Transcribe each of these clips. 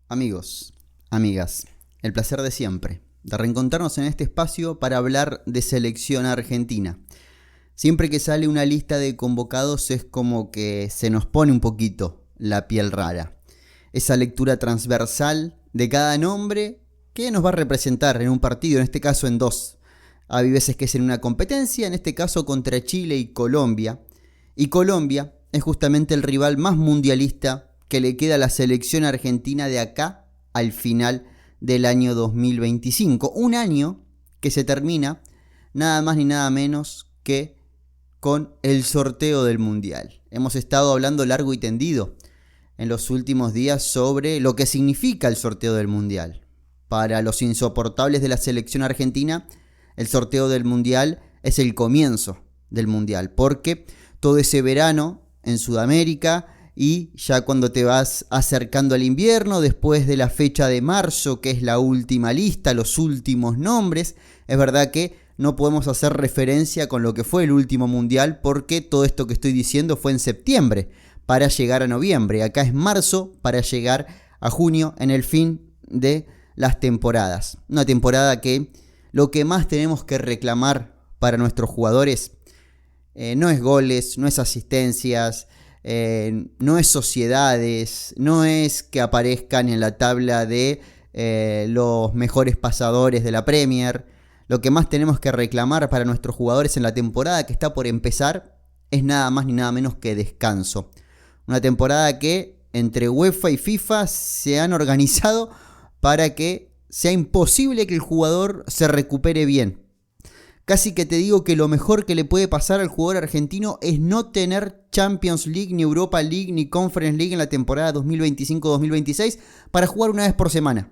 Amigos, amigas, el placer de siempre, de reencontrarnos en este espacio para hablar de selección argentina. Siempre que sale una lista de convocados es como que se nos pone un poquito la piel rara. Esa lectura transversal de cada nombre que nos va a representar en un partido, en este caso en dos. Hay veces que es en una competencia, en este caso contra Chile y Colombia. Y Colombia es justamente el rival más mundialista que le queda a la selección argentina de acá al final del año 2025. Un año que se termina nada más ni nada menos que con el sorteo del Mundial. Hemos estado hablando largo y tendido en los últimos días sobre lo que significa el sorteo del Mundial. Para los insoportables de la selección argentina, el sorteo del Mundial es el comienzo del Mundial, porque todo ese verano en Sudamérica y ya cuando te vas acercando al invierno, después de la fecha de marzo, que es la última lista, los últimos nombres, es verdad que no podemos hacer referencia con lo que fue el último Mundial, porque todo esto que estoy diciendo fue en septiembre para llegar a noviembre. Acá es marzo para llegar a junio en el fin de las temporadas. Una temporada que lo que más tenemos que reclamar para nuestros jugadores no es goles, no es asistencias, no es sociedades, no es que aparezcan en la tabla de los mejores pasadores de la Premier. Lo que más tenemos que reclamar para nuestros jugadores en la temporada que está por empezar es nada más ni nada menos que descanso. Una temporada que entre UEFA y FIFA se han organizado para que sea imposible que el jugador se recupere bien. Casi que te digo que lo mejor que le puede pasar al jugador argentino es no tener Champions League, ni Europa League, ni Conference League en la temporada 2025-2026 para jugar una vez por semana.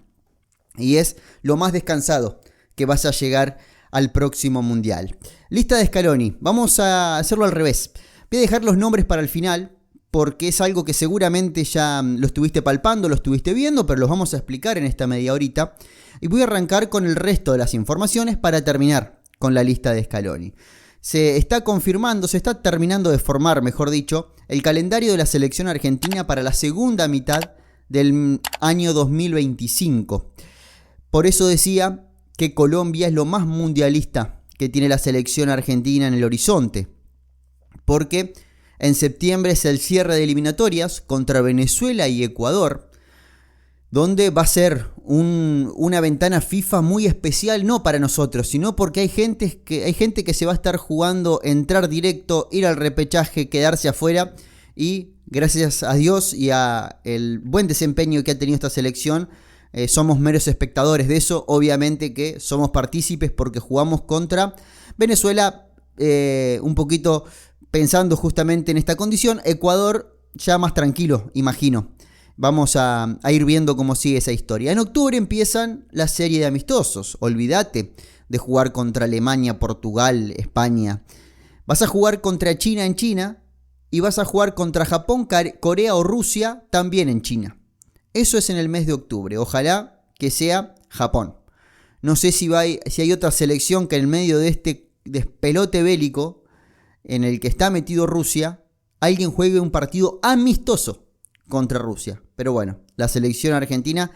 Y es lo más descansado que vas a llegar al próximo Mundial. Lista de Scaloni. Vamos a hacerlo al revés. Voy a dejar los nombres para el final, porque es algo que seguramente ya lo estuviste palpando, lo estuviste viendo, pero los vamos a explicar en esta media horita. Y voy a arrancar con el resto de las informaciones para terminar con la lista de Scaloni. Se está confirmando, se está terminando de formar, mejor dicho, el calendario de la selección argentina para la segunda mitad del año 2025. Por eso decía que Colombia es lo más mundialista que tiene la selección argentina en el horizonte. Porque en septiembre es el cierre de eliminatorias contra Venezuela y Ecuador, donde va a ser una ventana FIFA muy especial, no para nosotros, sino porque hay gente que se va a estar jugando entrar directo, ir al repechaje, quedarse afuera, y gracias a Dios y a el buen desempeño que ha tenido esta selección, somos meros espectadores de eso. Obviamente que somos partícipes porque jugamos contra Venezuela, un poquito pensando justamente en esta condición. Ecuador ya más tranquilo, imagino. Vamos a ir viendo cómo sigue esa historia. En octubre empiezan la serie de amistosos. Olvídate de jugar contra Alemania, Portugal, España. Vas a jugar contra China en China y vas a jugar contra Japón, Corea o Rusia también en China. Eso es en el mes de octubre. Ojalá que sea Japón. No sé si hay otra selección que en medio de este despelote bélico en el que está metido Rusia, alguien juegue un partido amistoso contra Rusia. Pero bueno, la selección argentina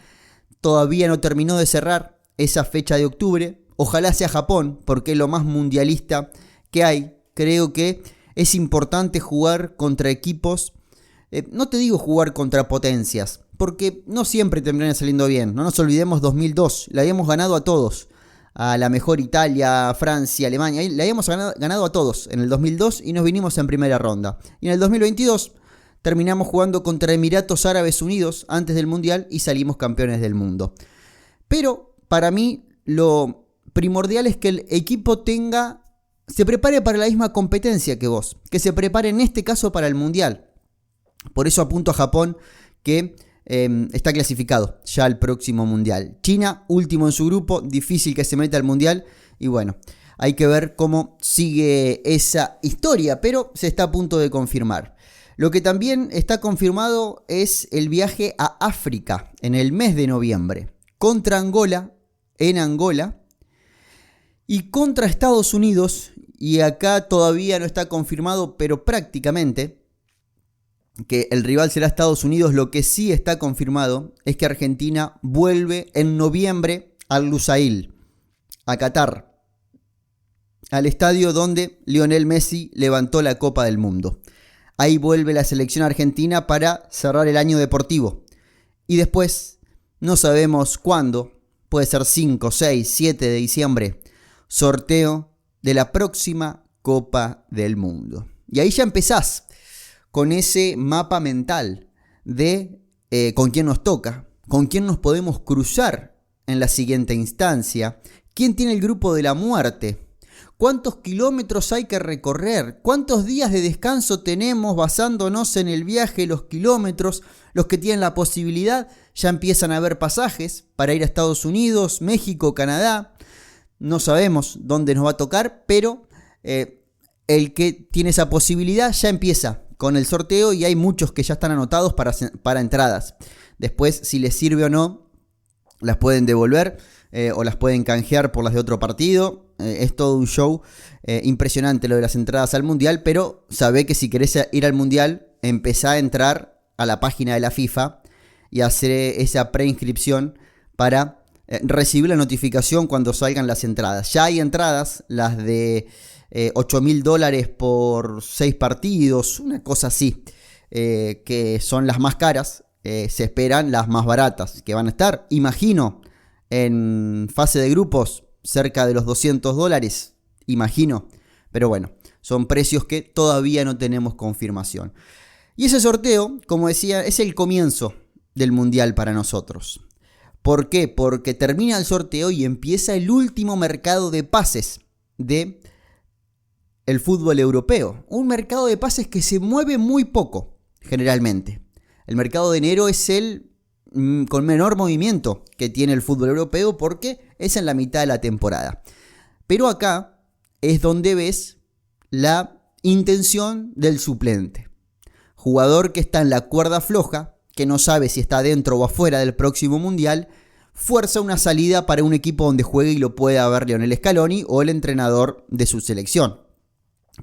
todavía no terminó de cerrar esa fecha de octubre. Ojalá sea Japón, porque es lo más mundialista que hay. Creo que es importante jugar contra equipos, no te digo jugar contra potencias, porque no siempre terminan saliendo bien. No nos olvidemos 2002, la habíamos ganado a todos. A la mejor Italia, Francia, Alemania, la habíamos ganado a todos en el 2002 y nos vinimos en primera ronda. Y en el 2022 terminamos jugando contra Emiratos Árabes Unidos antes del Mundial y salimos campeones del mundo. Pero para mí lo primordial es que el equipo se prepare para la misma competencia que vos, que se prepare en este caso para el Mundial. Por eso apunto a Japón, que está clasificado ya al próximo Mundial. China, último en su grupo, difícil que se meta al Mundial. Y bueno, hay que ver cómo sigue esa historia, pero se está a punto de confirmar. Lo que también está confirmado es el viaje a África en el mes de noviembre, contra Angola, en Angola, y contra Estados Unidos, y acá todavía no está confirmado, pero prácticamente que el rival será Estados Unidos. Lo que sí está confirmado es que Argentina vuelve en noviembre al Lusail, a Qatar, al estadio donde Lionel Messi levantó la Copa del Mundo. Ahí vuelve la selección argentina para cerrar el año deportivo. Y después, no sabemos cuándo, puede ser 5, 6, 7 de diciembre, sorteo de la próxima Copa del Mundo. Y ahí ya empezás con ese mapa mental de con quién nos toca, con quién nos podemos cruzar en la siguiente instancia, quién tiene el grupo de la muerte, cuántos kilómetros hay que recorrer, cuántos días de descanso tenemos basándonos en el viaje, los kilómetros. Los que tienen la posibilidad ya empiezan a ver pasajes para ir a Estados Unidos, México, Canadá. No sabemos dónde nos va a tocar, pero el que tiene esa posibilidad ya empieza con el sorteo y hay muchos que ya están anotados para entradas. Después, si les sirve o no, las pueden devolver o las pueden canjear por las de otro partido. Es todo un show impresionante lo de las entradas al Mundial, pero sabé que si querés ir al Mundial, empezá a entrar a la página de la FIFA y hacer esa preinscripción para recibir la notificación cuando salgan las entradas. Ya hay entradas, las de $8.000 por 6 partidos, una cosa así, que son las más caras. Se esperan las más baratas, que van a estar, imagino, en fase de grupos cerca de los $200, imagino. Pero bueno, son precios que todavía no tenemos confirmación. Y ese sorteo, como decía, es el comienzo del Mundial para nosotros. ¿Por qué? Porque termina el sorteo y empieza el último mercado de pases de el fútbol europeo. Un mercado de pases que se mueve muy poco, generalmente. El mercado de enero es el con menor movimiento que tiene el fútbol europeo porque es en la mitad de la temporada. Pero acá es donde ves la intención del suplente. Jugador que está en la cuerda floja, que no sabe si está dentro o afuera del próximo Mundial, fuerza una salida para un equipo donde juegue y lo pueda ver Lionel Scaloni o el entrenador de su selección.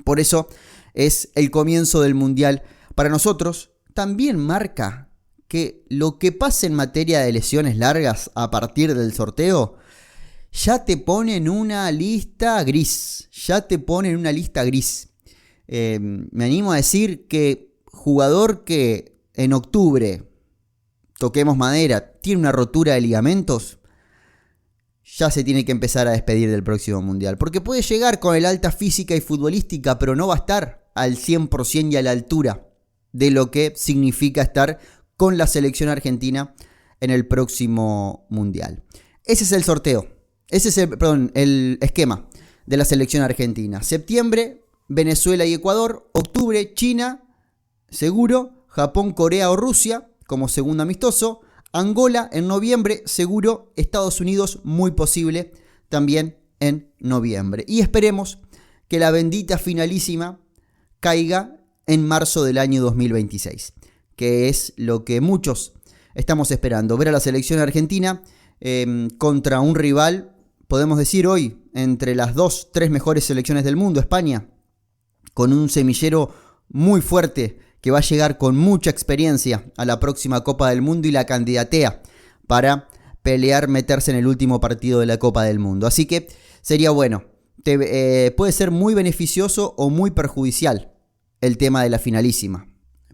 Por eso es el comienzo del Mundial para nosotros. También marca que lo que pase en materia de lesiones largas a partir del sorteo ya te pone en una lista gris. Me animo a decir que jugador que en octubre, toquemos madera, tiene una rotura de ligamentos, ya se tiene que empezar a despedir del próximo Mundial. Porque puede llegar con el alta física y futbolística, pero no va a estar al 100% y a la altura de lo que significa estar con la selección argentina en el próximo Mundial. Ese es el sorteo. Ese es el esquema de la selección argentina. Septiembre, Venezuela y Ecuador. Octubre, China, seguro. Japón, Corea o Rusia como segundo amistoso. Angola en noviembre, seguro. Estados Unidos, muy posible, también en noviembre. Y esperemos que la bendita finalísima caiga en marzo del año 2026, que es lo que muchos estamos esperando. Ver a la selección argentina contra un rival, podemos decir hoy, entre las 2-3 mejores selecciones del mundo, España, con un semillero muy fuerte que va a llegar con mucha experiencia a la próxima Copa del Mundo y la candidatea para pelear, meterse en el último partido de la Copa del Mundo. Así que sería bueno, puede ser muy beneficioso o muy perjudicial el tema de la finalísima.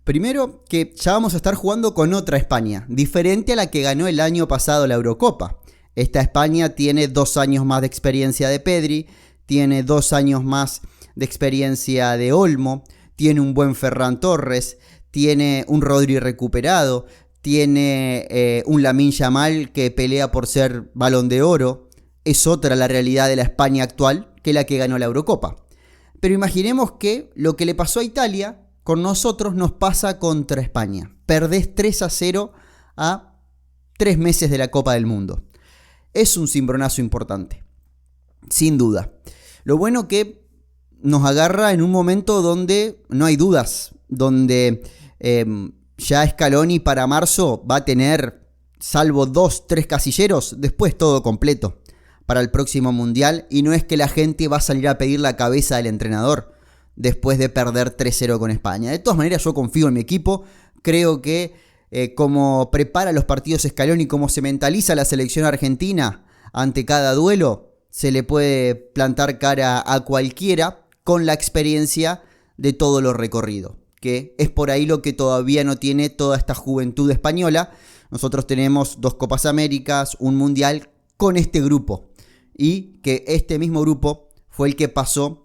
Primero, que ya vamos a estar jugando con otra España, diferente a la que ganó el año pasado la Eurocopa. Esta España tiene 2 años más de experiencia de Pedri, tiene 2 años más de experiencia de Olmo, tiene un buen Ferran Torres, tiene un Rodri recuperado, tiene un Lamine Yamal que pelea por ser Balón de Oro. Es otra la realidad de la España actual que la que ganó la Eurocopa. Pero imaginemos que lo que le pasó a Italia con nosotros nos pasa contra España. Perdés 3-0 a 3 meses de la Copa del Mundo. Es un cimbronazo importante, sin duda. Lo bueno que nos agarra en un momento donde no hay dudas, donde ya Scaloni para marzo va a tener, salvo 2-3 casilleros, después todo completo para el próximo Mundial. Y no es que la gente va a salir a pedir la cabeza del entrenador después de perder 3-0 con España. De todas maneras, yo confío en mi equipo. Creo que como prepara los partidos Scaloni, como se mentaliza la selección argentina ante cada duelo, se le puede plantar cara a cualquiera con la experiencia de todo lo recorrido, que es por ahí lo que todavía no tiene toda esta juventud española. Nosotros tenemos 2 Copas Américas, un Mundial con este grupo, y que este mismo grupo fue el que pasó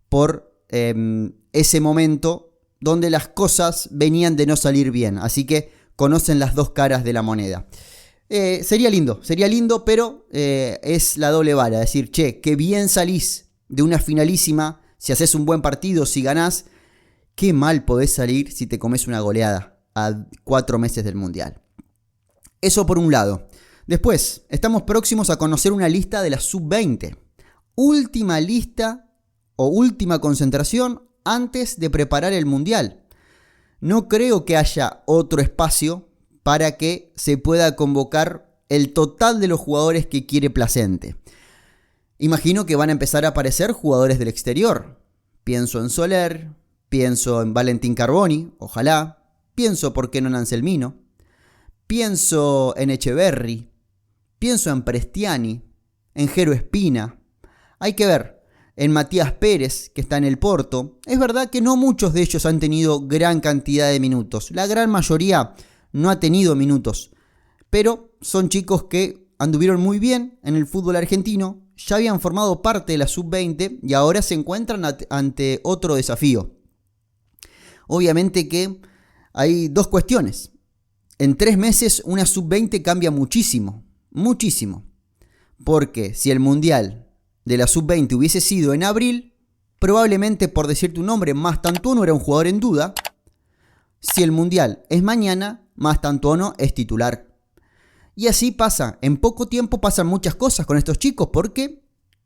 por ese momento donde las cosas venían de no salir bien, así que conocen las 2 caras de la moneda. Sería lindo, pero es la doble vara, decir, che, qué bien salís de una finalísima si haces un buen partido, si ganás, qué mal podés salir si te comes una goleada a 4 meses del Mundial. Eso por un lado. Después, estamos próximos a conocer una lista de la Sub-20. Última lista o última concentración antes de preparar el Mundial. No creo que haya otro espacio para que se pueda convocar el total de los jugadores que quiere Plasencia. Imagino que van a empezar a aparecer jugadores del exterior. Pienso en Soler, pienso en Valentín Carboni, ojalá. Pienso, ¿por qué no, en Anselmino? Pienso en Echeverri. Pienso en Prestiani, en Jero Espina. Hay que ver, en Matías Pérez, que está en el Porto. Es verdad que no muchos de ellos han tenido gran cantidad de minutos. La gran mayoría no ha tenido minutos. Pero son chicos que anduvieron muy bien en el fútbol argentino, ya habían formado parte de la Sub-20 y ahora se encuentran ante otro desafío. Obviamente que hay 2 cuestiones. En 3 meses una Sub-20 cambia muchísimo. Porque si el Mundial de la Sub-20 hubiese sido en abril, probablemente, por decirte un nombre, Mastantuono era un jugador en duda. Si el Mundial es mañana, Mastantuono es titular. Y así pasa, en poco tiempo pasan muchas cosas con estos chicos porque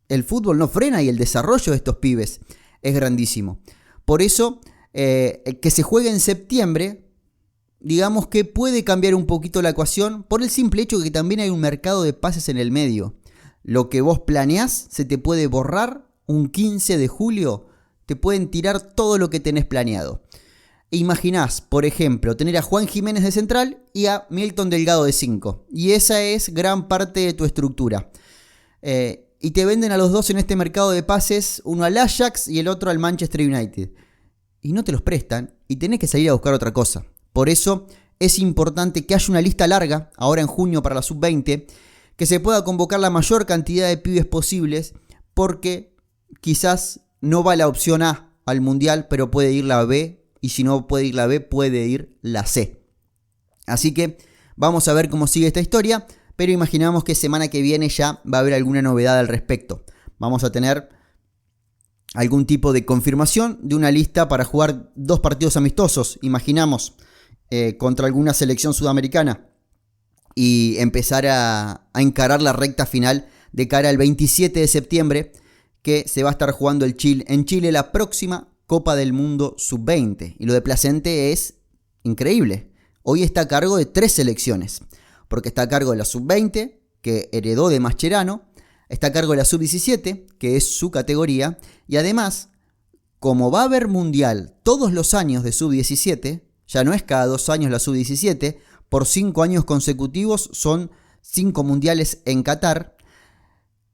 el fútbol no frena y el desarrollo de estos pibes es grandísimo. Por eso, que se juegue en septiembre, digamos que puede cambiar un poquito la ecuación por el simple hecho de que también hay un mercado de pases en el medio. Lo que vos planeás se te puede borrar un 15 de julio, te pueden tirar todo lo que tenés planeado. Imaginás, por ejemplo, tener a Juan Jiménez de central y a Milton Delgado de 5. Y esa es gran parte de tu estructura. Y te venden a los 2 en este mercado de pases, uno al Ajax y el otro al Manchester United. Y no te los prestan y tenés que salir a buscar otra cosa. Por eso es importante que haya una lista larga, ahora en junio para la Sub-20, que se pueda convocar la mayor cantidad de pibes posibles, porque quizás no va la opción A al Mundial, pero puede ir la B. Y si no puede ir la B, puede ir la C. Así que vamos a ver cómo sigue esta historia. Pero imaginamos que semana que viene ya va a haber alguna novedad al respecto. Vamos a tener algún tipo de confirmación de una lista para jugar 2 partidos amistosos. Imaginamos contra alguna selección sudamericana. Y empezar a encarar la recta final de cara al 27 de septiembre. Que se va a estar jugando en Chile la próxima Copa del Mundo Sub-20. Y lo de Plasencia es increíble. Hoy está a cargo de 3 selecciones. Porque está a cargo de la Sub-20, que heredó de Mascherano. Está a cargo de la Sub-17, que es su categoría. Y además, como va a haber Mundial todos los años de Sub-17, ya no es cada 2 años la Sub-17, por 5 años consecutivos son 5 Mundiales en Qatar,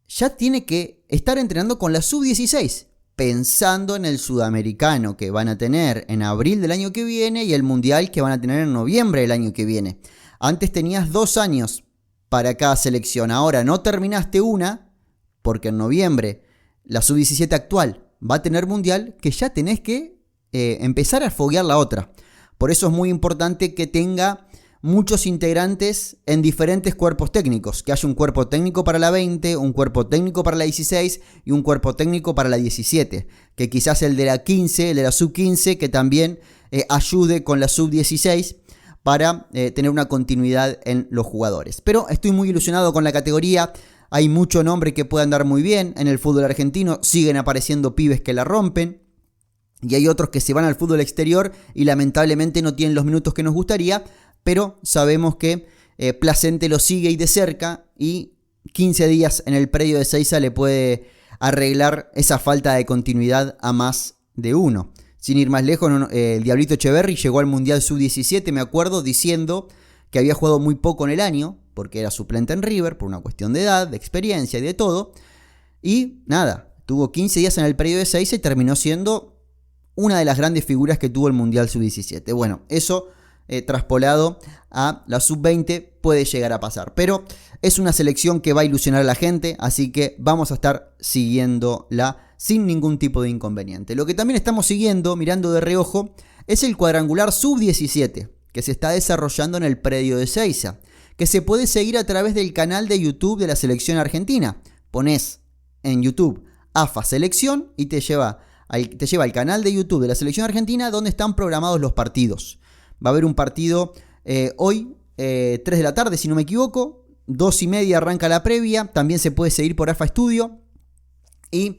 ya tiene que estar entrenando con la Sub-16. Pensando en el sudamericano que van a tener en abril del año que viene y el mundial que van a tener en noviembre del año que viene. Antes tenías 2 años para cada selección, ahora no terminaste una, porque en noviembre la Sub-17 actual va a tener mundial, que ya tenés que empezar a foguear la otra. Por eso es muy importante que tenga muchos integrantes en diferentes cuerpos técnicos, que haya un cuerpo técnico para la 20, un cuerpo técnico para la 16 y un cuerpo técnico para la 17, que quizás el de la 15, el de la Sub-15, que también ayude con la Sub-16 para tener una continuidad en los jugadores. Pero estoy muy ilusionado con la categoría, hay mucho nombre que puede andar muy bien en el fútbol argentino, siguen apareciendo pibes que la rompen, y hay otros que se van al fútbol exterior y lamentablemente no tienen los minutos que nos gustaría, pero sabemos que Plasencia lo sigue y de cerca y 15 días en el predio de Seiza le puede arreglar esa falta de continuidad a más de uno. Sin ir más lejos, el Diablito Echeverri llegó al Mundial Sub-17, me acuerdo, diciendo que había jugado muy poco en el año, porque era suplente en River, por una cuestión de edad, de experiencia y de todo. Y nada, tuvo 15 días en el periodo de 6 y terminó siendo una de las grandes figuras que tuvo el Mundial Sub-17. Bueno, eso traspolado a la Sub-20 puede llegar a pasar. Pero es una selección que va a ilusionar a la gente, así que vamos a estar siguiéndola sin ningún tipo de inconveniente. Lo que también estamos siguiendo, mirando de reojo, es el cuadrangular Sub-17, que se está desarrollando en el predio de Ezeiza, que se puede seguir a través del canal de YouTube de la selección argentina. Pones en YouTube AFA Selección y te lleva al canal de YouTube de la selección argentina, donde están programados los partidos. Va a haber un partido hoy, 3 de la tarde si no me equivoco, 2:30 arranca la previa, también se puede seguir por AFA Studio y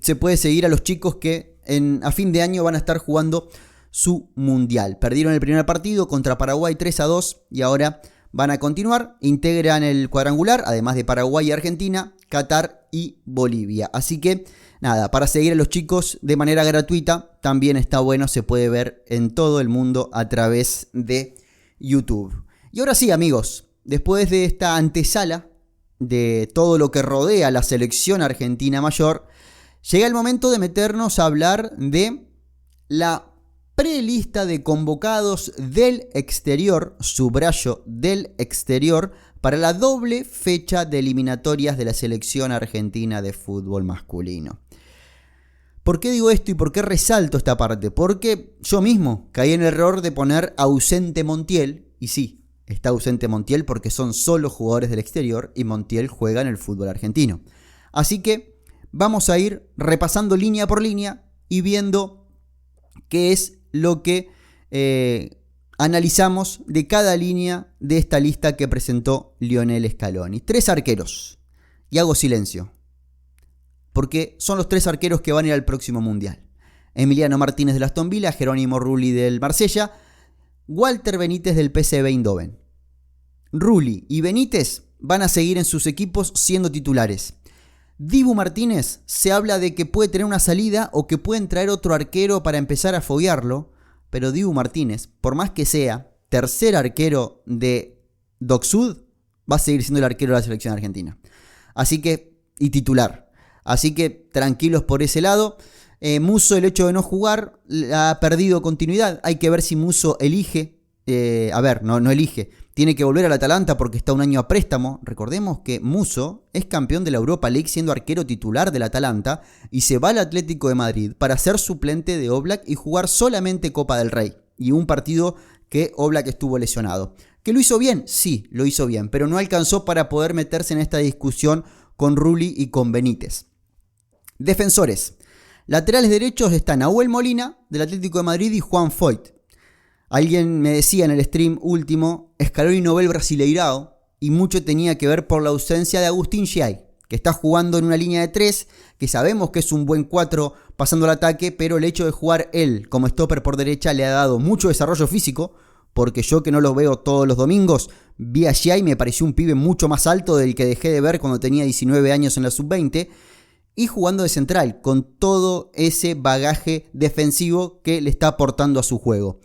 se puede seguir a los chicos que a fin de año van a estar jugando su mundial. Perdieron el primer partido contra Paraguay 3-2 y ahora van a continuar. Integran el cuadrangular, además de Paraguay y Argentina, Qatar y Bolivia. Así que nada, para seguir a los chicos de manera gratuita también está bueno, se puede ver en todo el mundo a través de YouTube. Y ahora sí, amigos, después de esta antesala de todo lo que rodea a la selección argentina mayor, llega el momento de meternos a hablar de la prelista de convocados del exterior, subrayo del exterior, para la doble fecha de eliminatorias de la selección argentina de fútbol masculino. ¿Por qué digo esto y por qué resalto esta parte? Porque yo mismo caí en el error de poner ausente Montiel, y sí, está ausente Montiel porque son solo jugadores del exterior y Montiel juega en el fútbol argentino. Así que vamos a ir repasando línea por línea y viendo qué es lo que analizamos de cada línea de esta lista que presentó Lionel Scaloni. 3 arqueros. Y hago silencio, porque son los 3 arqueros que van a ir al próximo Mundial. Emiliano Martínez del Aston Villa, Jerónimo Rulli del Marsella, Walter Benítez del PSV Eindhoven. Rulli y Benítez van a seguir en sus equipos siendo titulares. Dibu Martínez se habla de que puede tener una salida o que pueden traer otro arquero para empezar a foguearlo, pero Dibu Martínez, por más que sea tercer arquero de Docksud, va a seguir siendo el arquero de la selección argentina. Así que, y titular. Así que tranquilos por ese lado. Musso, el hecho de no jugar, ha perdido continuidad. Hay que ver si Musso elige. No elige. Tiene que volver al Atalanta porque está un año a préstamo. Recordemos que Musso es campeón de la Europa League siendo arquero titular del Atalanta y se va al Atlético de Madrid para ser suplente de Oblak y jugar solamente Copa del Rey. Y un partido que Oblak estuvo lesionado. ¿Que lo hizo bien? Sí, lo hizo bien, pero no alcanzó para poder meterse en esta discusión con Rulli y con Benítez. Defensores. Laterales derechos están Nahuel Molina del Atlético de Madrid y Juan Foyt. Alguien me decía en el stream último, Scaloni no ve el Brasileirao, y mucho tenía que ver por la ausencia de Agustín Giai, que está jugando en una línea de 3, que sabemos que es un buen 4 pasando al ataque, pero el hecho de jugar él como stopper por derecha le ha dado mucho desarrollo físico, porque yo que no lo veo todos los domingos, vi a Giai y me pareció un pibe mucho más alto del que dejé de ver cuando tenía 19 años en la sub-20, y jugando de central, con todo ese bagaje defensivo que le está aportando a su juego.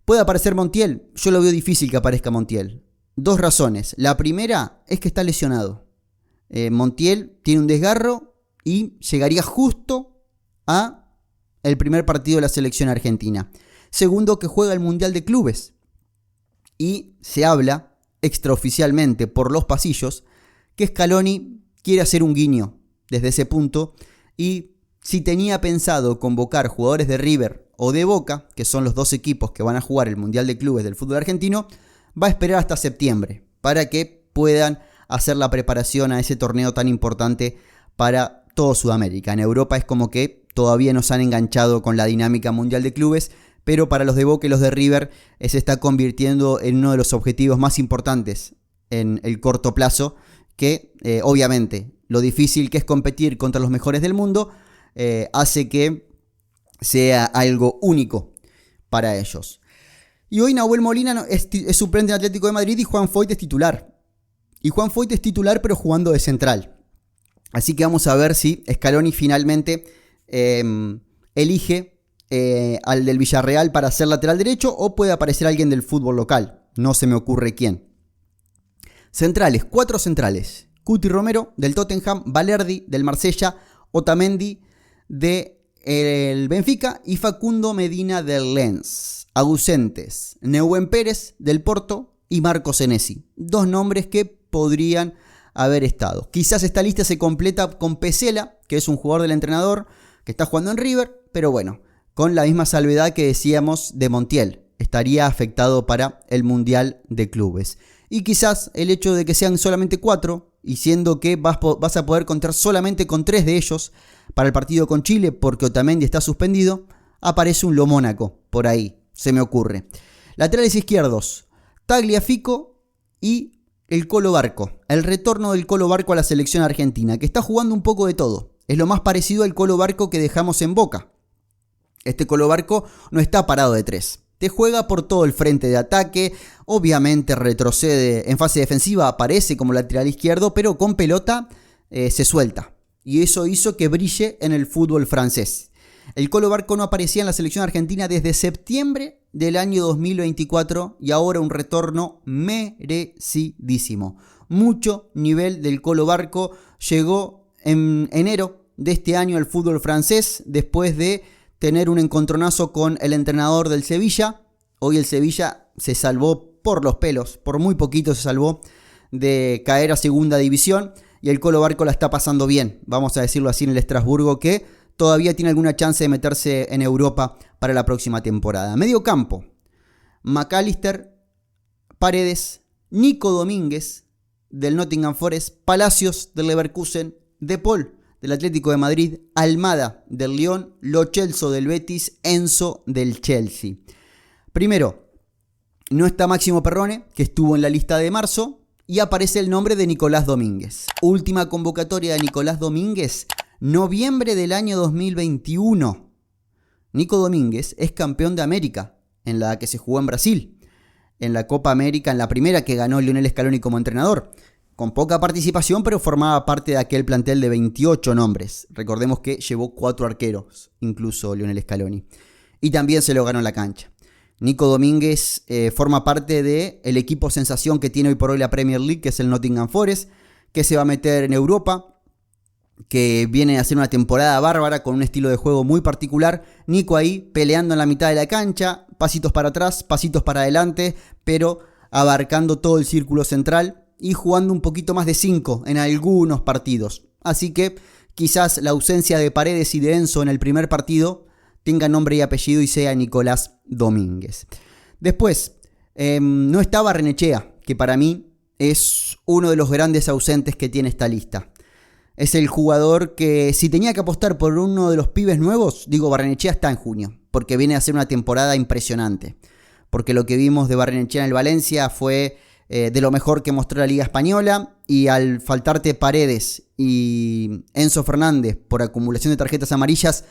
¿Puede aparecer Montiel? Yo lo veo difícil que aparezca Montiel. 2 razones. La primera es que está lesionado. Montiel tiene un desgarro y llegaría justo a el primer partido de la selección argentina. Segundo, que juega el Mundial de Clubes. Y se habla extraoficialmente por los pasillos que Scaloni quiere hacer un guiño desde ese punto, y si tenía pensado convocar jugadores de River o de Boca, que son los 2 equipos que van a jugar el Mundial de Clubes del fútbol argentino, va a esperar hasta septiembre para que puedan hacer la preparación a ese torneo tan importante para todo Sudamérica. En Europa es como que todavía no se han enganchado con la dinámica Mundial de Clubes, pero para los de Boca y los de River se está convirtiendo en uno de los objetivos más importantes en el corto plazo, que obviamente lo difícil que es competir contra los mejores del mundo hace que sea algo único para ellos. Y hoy Nahuel Molina es suplente en Atlético de Madrid y Juan Foyt es titular. Y Juan Foyt es titular pero jugando de central. Así que vamos a ver si Scaloni finalmente elige al del Villarreal para ser lateral derecho, o puede aparecer alguien del fútbol local. No se me ocurre quién. Centrales, 4 centrales. Cuti Romero del Tottenham, Valerdi del Marsella, Otamendi del Benfica y Facundo Medina del Lens. Ausentes, Neuwen Pérez del Porto y Marco Senesi. 2 nombres que podrían haber estado. Quizás esta lista se completa con Pesela, que es un jugador del entrenador que está jugando en River, pero bueno, con la misma salvedad que decíamos de Montiel. Estaría afectado para el Mundial de Clubes. Y quizás el hecho de que sean solamente 4, y siendo que vas a poder contar solamente con 3 de ellos para el partido con Chile, porque Otamendi está suspendido, aparece un Lo Mónaco por ahí, se me ocurre. Laterales izquierdos, Tagliafico y el Colo Barco. El retorno del Colo Barco a la selección argentina, que está jugando un poco de todo. Es lo más parecido al Colo Barco que dejamos en Boca. Este Colo Barco no está parado de 3. Te juega por todo el frente de ataque, obviamente retrocede en fase defensiva, aparece como lateral izquierdo, pero con pelota se suelta. Y eso hizo que brille en el fútbol francés. El Colo Barco no aparecía en la selección argentina desde septiembre del año 2024 y ahora un retorno merecidísimo. Mucho nivel del Colo Barco. Llegó en enero de este año al fútbol francés después de tener un encontronazo con el entrenador del Sevilla. Hoy el Sevilla se salvó por los pelos, por muy poquito se salvó de caer a segunda división y el Colo Barco la está pasando bien, vamos a decirlo así, en el Estrasburgo, que todavía tiene alguna chance de meterse en Europa para la próxima temporada. Medio campo, McAllister, Paredes, Nico Domínguez del Nottingham Forest, Palacios del Leverkusen, De Paul del Atlético de Madrid, Almada del Lyon, Lo Celso del Betis, Enzo del Chelsea. Primero, no está Máximo Perrone, que estuvo en la lista de marzo, y aparece el nombre de Nicolás Domínguez. Última convocatoria de Nicolás Domínguez, noviembre del año 2021. Nico Domínguez es campeón de América, en la que se jugó en Brasil, en la Copa América, en la primera que ganó Lionel Scaloni como entrenador. Con poca participación, pero formaba parte de aquel plantel de 28 nombres. Recordemos que llevó 4 arqueros, incluso Lionel Scaloni. Y también se lo ganó en la cancha. Nico Domínguez forma parte del equipo sensación que tiene hoy por hoy la Premier League, que es el Nottingham Forest, que se va a meter en Europa, que viene a hacer una temporada bárbara con un estilo de juego muy particular. Nico ahí peleando en la mitad de la cancha, pasitos para atrás, pasitos para adelante, pero abarcando todo el círculo central y jugando un poquito más de 5 en algunos partidos. Así que quizás la ausencia de Paredes y de Enzo en el primer partido tenga nombre y apellido y sea Nicolás Domínguez. Después, no está Barrenechea, que para mí es uno de los grandes ausentes que tiene esta lista. Es el jugador que, si tenía que apostar por uno de los pibes nuevos, digo, Barrenechea está en junio, porque viene a hacer una temporada impresionante. Porque lo que vimos de Barrenechea en el Valencia fue de lo mejor que mostró la Liga Española, y al faltarte Paredes y Enzo Fernández por acumulación de tarjetas amarillas,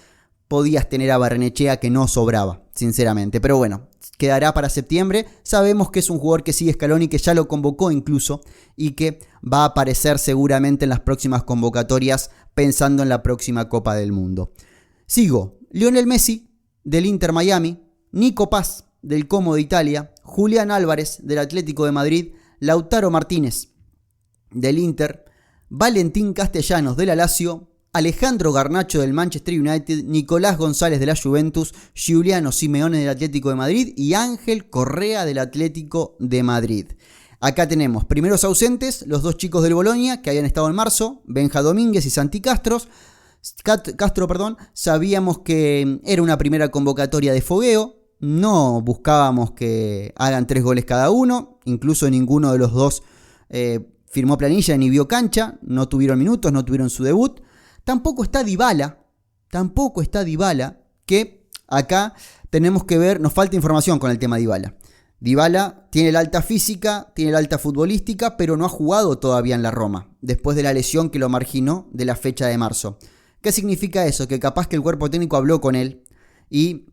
podías tener a Barrenechea, que no sobraba, sinceramente. Pero bueno, quedará para septiembre. Sabemos que es un jugador que sigue Scaloni, que ya lo convocó incluso, y que va a aparecer seguramente en las próximas convocatorias, pensando en la próxima Copa del Mundo. Sigo, Lionel Messi del Inter Miami, Nico Paz del Como de Italia, Julián Álvarez del Atlético de Madrid, Lautaro Martínez del Inter, Valentín Castellanos del Lazio, Alejandro Garnacho del Manchester United, Nicolás González de la Juventus, Giuliano Simeone del Atlético de Madrid y Ángel Correa del Atlético de Madrid. Acá tenemos primeros ausentes, los 2 chicos del Bolonia que habían estado en marzo, Benja Domínguez y Santi Castro. Sabíamos que era una primera convocatoria de fogueo. No buscábamos que hagan 3 goles cada uno, incluso ninguno de los 2 firmó planilla ni vio cancha, no tuvieron minutos, no tuvieron su debut. Tampoco está Dybala, que acá tenemos que ver, nos falta información con el tema de Dybala. Dybala tiene la alta física, tiene la alta futbolística, pero no ha jugado todavía en la Roma, después de la lesión que lo marginó de la fecha de marzo. ¿Qué significa eso? Que capaz que el cuerpo técnico habló con él y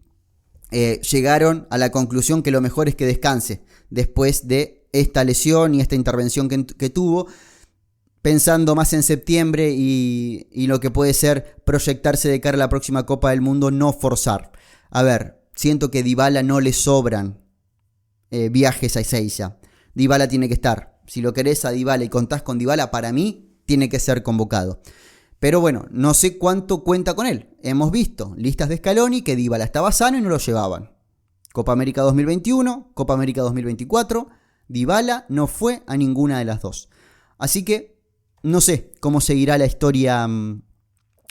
llegaron a la conclusión que lo mejor es que descanse después de esta lesión y esta intervención que tuvo. pensando más en septiembre y lo que puede ser proyectarse de cara a la próxima Copa del Mundo, no forzar. A ver, siento que Dybala no le sobran viajes a Ezeiza. Dybala tiene que estar. Si lo querés a Dybala y contás con Dybala, para mí tiene que ser convocado. Pero bueno, no sé cuánto cuenta con él. Hemos visto listas de Scaloni que Dybala estaba sano y no lo llevaban. Copa América 2021, Copa América 2024, Dybala no fue a ninguna de las dos. Así que no sé cómo seguirá la historia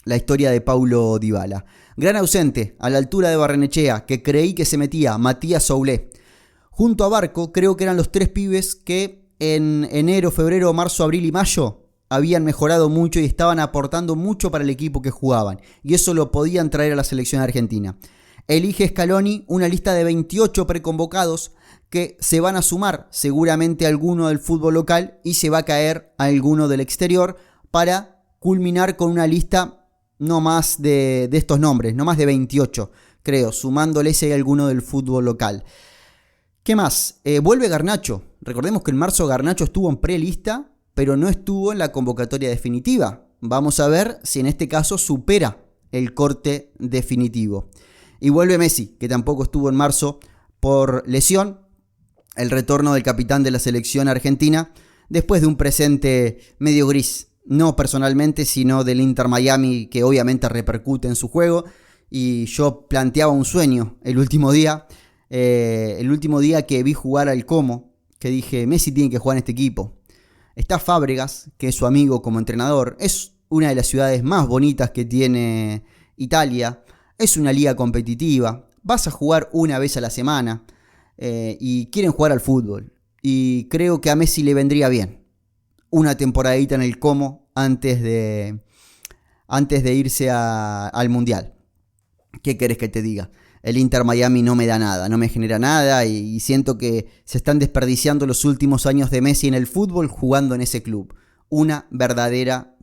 de Paulo Dybala. Gran ausente, a la altura de Barrenechea, que creí que se metía, Matías Soulé. Junto a Barco, creo que eran los tres pibes que en enero, febrero, marzo, abril y mayo habían mejorado mucho y estaban aportando mucho para el equipo que jugaban. Y eso lo podían traer a la selección argentina. Elige Scaloni una lista de 28 preconvocados que se van a sumar seguramente alguno del fútbol local y se va a caer alguno del exterior para culminar con una lista no más de estos nombres, no más de 28, creo, sumándole si hay alguno del fútbol local. ¿Qué más? Vuelve Garnacho. Recordemos que en marzo Garnacho estuvo en prelista, pero no estuvo en la convocatoria definitiva. Vamos a ver si en este caso supera el corte definitivo. Y vuelve Messi, que tampoco estuvo en marzo por lesión. El retorno del capitán de la selección argentina después de un presente medio gris. No personalmente, sino del Inter Miami, que obviamente repercute en su juego. Y yo planteaba un sueño el último día que vi jugar al Como, que dije, Messi tiene que jugar en este equipo. Está Fábregas, que es su amigo como entrenador. Es una de las ciudades más bonitas que tiene Italia. Es una liga competitiva. Vas a jugar una vez a la semana. Y quieren jugar al fútbol. Y creo que a Messi le vendría bien una temporadita en el Como antes de irse al Mundial. ¿Qué querés que te diga? El Inter Miami no me da nada, no me genera nada y siento que se están desperdiciando los últimos años de Messi en el fútbol jugando en ese club. Una verdadera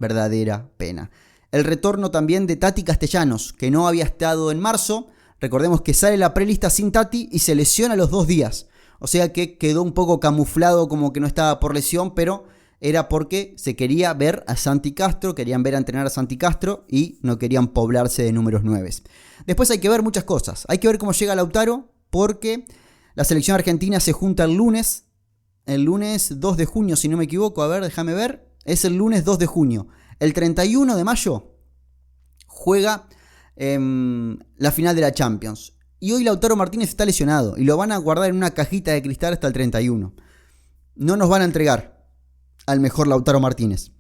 pena. El retorno también de Tati Castellanos, que no había estado en marzo. Recordemos que sale la prelista sin Tati y se lesiona a los 2 días. O sea que quedó un poco camuflado como que no estaba por lesión, pero era porque se quería ver a Santi Castro, querían ver a entrenar a Santi Castro y no querían poblarse de números 9. Después hay que ver muchas cosas. Hay que ver cómo llega Lautaro, porque la selección argentina se junta el lunes 2 de junio, si no me equivoco. A ver, déjame ver. Es el lunes 2 de junio. El 31 de mayo juega la final de la Champions. Y hoy Lautaro Martínez está lesionado y lo van a guardar en una cajita de cristal hasta el 31. No nos van a entregar al mejor Lautaro Martínez.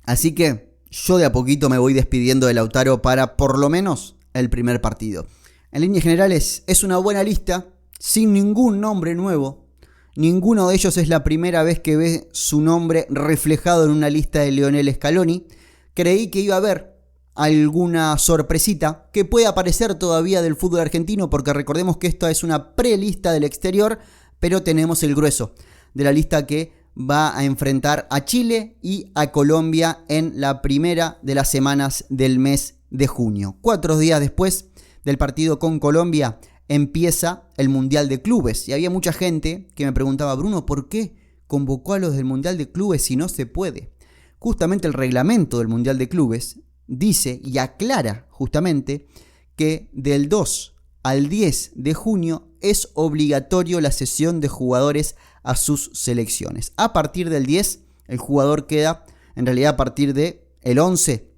Así que yo de a poquito me voy despidiendo de Lautaro para por lo menos el primer partido. En líneas generales es una buena lista, sin ningún nombre nuevo. Ninguno de ellos es la primera vez que ve su nombre reflejado en una lista de Lionel Scaloni. Creí que iba a haber alguna sorpresita que puede aparecer todavía del fútbol argentino, porque recordemos que esta es una prelista del exterior, pero tenemos el grueso de la lista que va a enfrentar a Chile y a Colombia en la primera de las semanas del mes de junio. 4 días después del partido con Colombia empieza el Mundial de Clubes. Y había mucha gente que me preguntaba, Bruno, ¿por qué convocó a los del Mundial de Clubes si no se puede? Justamente el reglamento del Mundial de Clubes dice y aclara justamente que del 2 al 10 de junio es obligatorio la cesión de jugadores a sus selecciones. A partir del 10, el jugador queda, en realidad a partir del 11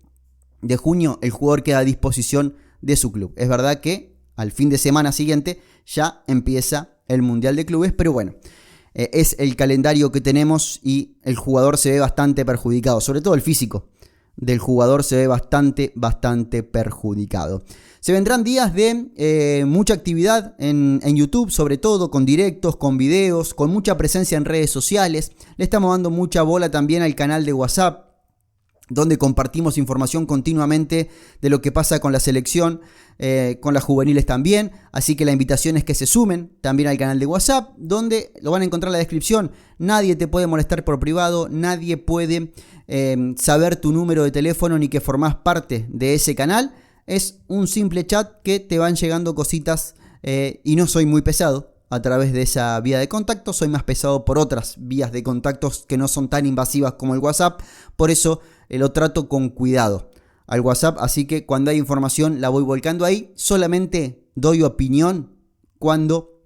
de junio, el jugador queda a disposición de su club. Es verdad que al fin de semana siguiente ya empieza el Mundial de Clubes, pero bueno, es el calendario que tenemos y el jugador se ve bastante perjudicado, sobre todo el físico del jugador se ve bastante perjudicado. Se vendrán días de mucha actividad en YouTube, sobre todo con directos, con videos, con mucha presencia en redes sociales. Le estamos dando mucha bola también al canal de WhatsApp, donde compartimos información continuamente de lo que pasa con la selección, con las juveniles también. Así que la invitación es que se sumen también al canal de WhatsApp, donde lo van a encontrar en la descripción. Nadie te puede molestar por privado, nadie puede saber tu número de teléfono ni que formás parte de ese canal. Es un simple chat que te van llegando cositas y no soy muy pesado. a través de esa vía de contacto. Soy más pesado por otras vías de contactos que no son tan invasivas como el WhatsApp. Por eso lo trato con cuidado al WhatsApp. Así que cuando hay información la voy volcando ahí. Solamente doy opinión cuando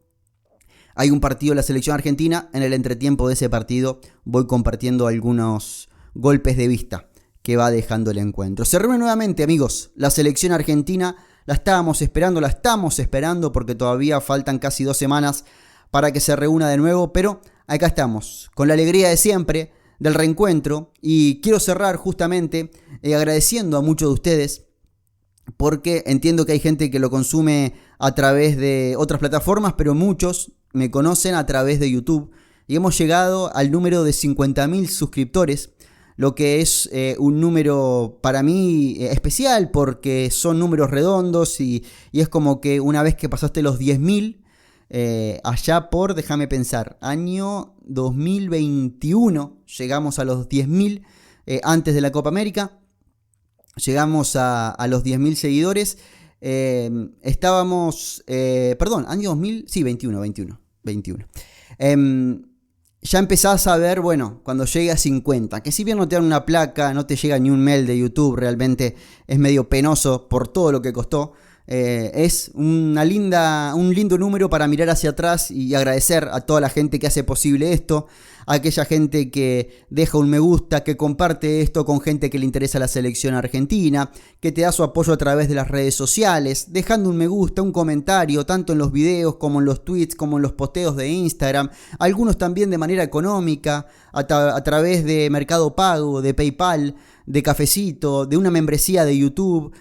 hay un partido de la selección argentina. En el entretiempo de ese partido voy compartiendo algunos golpes de vista que va dejando el encuentro. Se reúne nuevamente, amigos, la selección argentina. La estamos esperando porque todavía faltan casi 2 semanas para que se reúna de nuevo, pero acá estamos, con la alegría de siempre del reencuentro. Y quiero cerrar justamente agradeciendo a muchos de ustedes, porque entiendo que hay gente que lo consume a través de otras plataformas, pero muchos me conocen a través de YouTube. Y hemos llegado al número de 50.000 suscriptores, lo que es un número para mí especial, porque son números redondos y es como que una vez que pasaste los 10.000, allá por, déjame pensar, año 2021, llegamos a los 10.000 antes de la Copa América, llegamos a los 10.000 seguidores, estábamos, año 2000, sí, 21. Ya empezás a ver, bueno, cuando llegue a 50, que si bien no te dan una placa, no te llega ni un mail de YouTube, realmente es medio penoso por todo lo que costó. Es un lindo número para mirar hacia atrás y agradecer a toda la gente que hace posible esto, a aquella gente que deja un me gusta, que comparte esto con gente que le interesa la selección argentina, que te da su apoyo a través de las redes sociales, dejando un me gusta, un comentario, tanto en los videos como en los tweets, como en los posteos de Instagram, algunos también de manera económica, a través de Mercado Pago, de PayPal, de Cafecito, de una membresía de YouTube.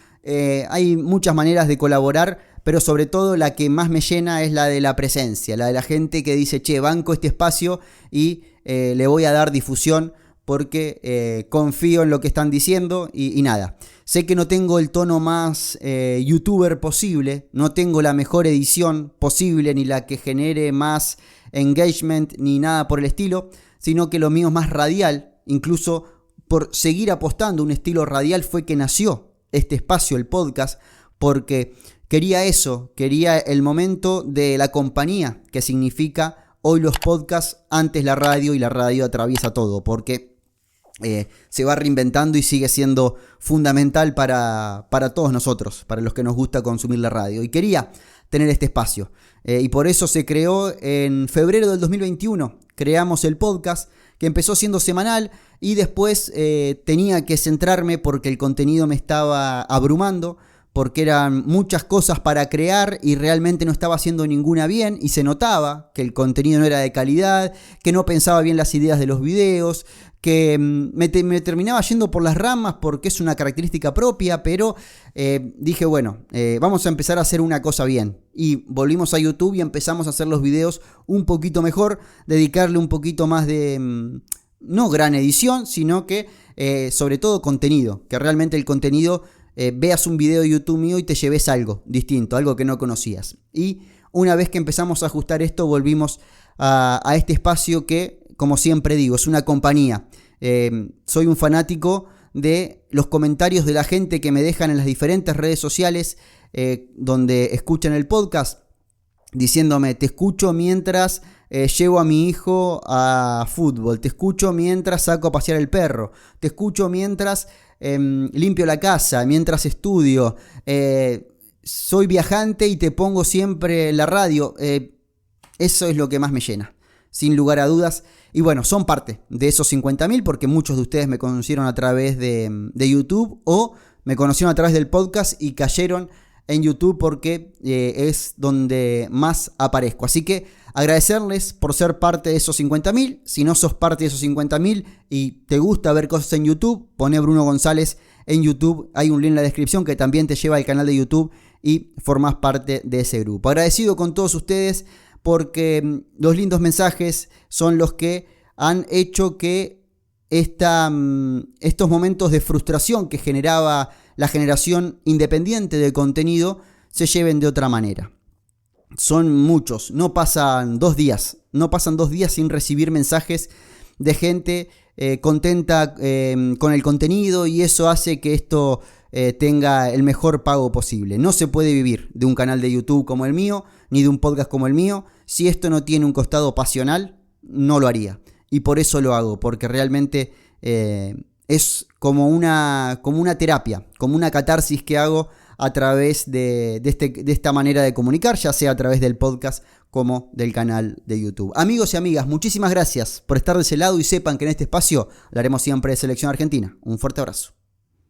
Hay muchas maneras de colaborar, pero sobre todo la que más me llena es la de la presencia, la de la gente que dice, che, banco este espacio y le voy a dar difusión porque confío en lo que están diciendo y nada. Sé que no tengo el tono más youtuber posible, no tengo la mejor edición posible, ni la que genere más engagement, ni nada por el estilo, sino que lo mío es más radial. Incluso por seguir apostando a un estilo radial fue que nació este espacio, el podcast, porque quería eso, quería el momento de la compañía que significa hoy los podcasts, antes la radio, y la radio atraviesa todo, porque se va reinventando y sigue siendo fundamental para todos nosotros, para los que nos gusta consumir la radio. Y quería tener este espacio. Y por eso se creó en febrero del 2021. Creamos el podcast, que empezó siendo semanal y después tenía que centrarme porque el contenido me estaba abrumando, porque eran muchas cosas para crear y realmente no estaba haciendo ninguna bien, y se notaba que el contenido no era de calidad, que no pensaba bien las ideas de los videos, que me terminaba yendo por las ramas porque es una característica propia, pero dije, bueno, vamos a empezar a hacer una cosa bien. Y volvimos a YouTube y empezamos a hacer los videos un poquito mejor, dedicarle un poquito más de, no gran edición, sino que sobre todo contenido, que realmente el contenido, veas un video de YouTube mío y te lleves algo distinto, algo que no conocías. Y una vez que empezamos a ajustar esto, volvimos a este espacio que, como siempre digo, es una compañía. Soy un fanático de los comentarios de la gente que me dejan en las diferentes redes sociales donde escuchan el podcast, diciéndome, te escucho mientras llevo a mi hijo a fútbol, te escucho mientras saco a pasear el perro, te escucho mientras limpio la casa, mientras estudio, soy viajante y te pongo siempre la radio. Eso es lo que más me llena, sin lugar a dudas. Y bueno, son parte de esos 50.000 porque muchos de ustedes me conocieron a través de YouTube o me conocieron a través del podcast y cayeron en YouTube porque es donde más aparezco. Así que agradecerles por ser parte de esos 50.000. Si no sos parte de esos 50.000 y te gusta ver cosas en YouTube, poné Bruno González en YouTube. Hay un link en la descripción que también te lleva al canal de YouTube y formás parte de ese grupo. Agradecido con todos ustedes porque los lindos mensajes son los que han hecho que estos momentos de frustración que generaba la generación independiente de contenido se lleven de otra manera. Son muchos, no pasan 2 días sin recibir mensajes de gente contenta con el contenido, y eso hace que esto tenga el mejor pago posible. No se puede vivir de un canal de YouTube como el mío, ni de un podcast como el mío, Si esto no tiene un costado pasional, no lo haría. Y por eso lo hago, porque realmente es como una terapia, como una catarsis que hago a través de esta manera de comunicar, ya sea a través del podcast como del canal de YouTube. Amigos y amigas, muchísimas gracias por estar de ese lado y sepan que en este espacio hablaremos siempre de selección argentina. Un fuerte abrazo.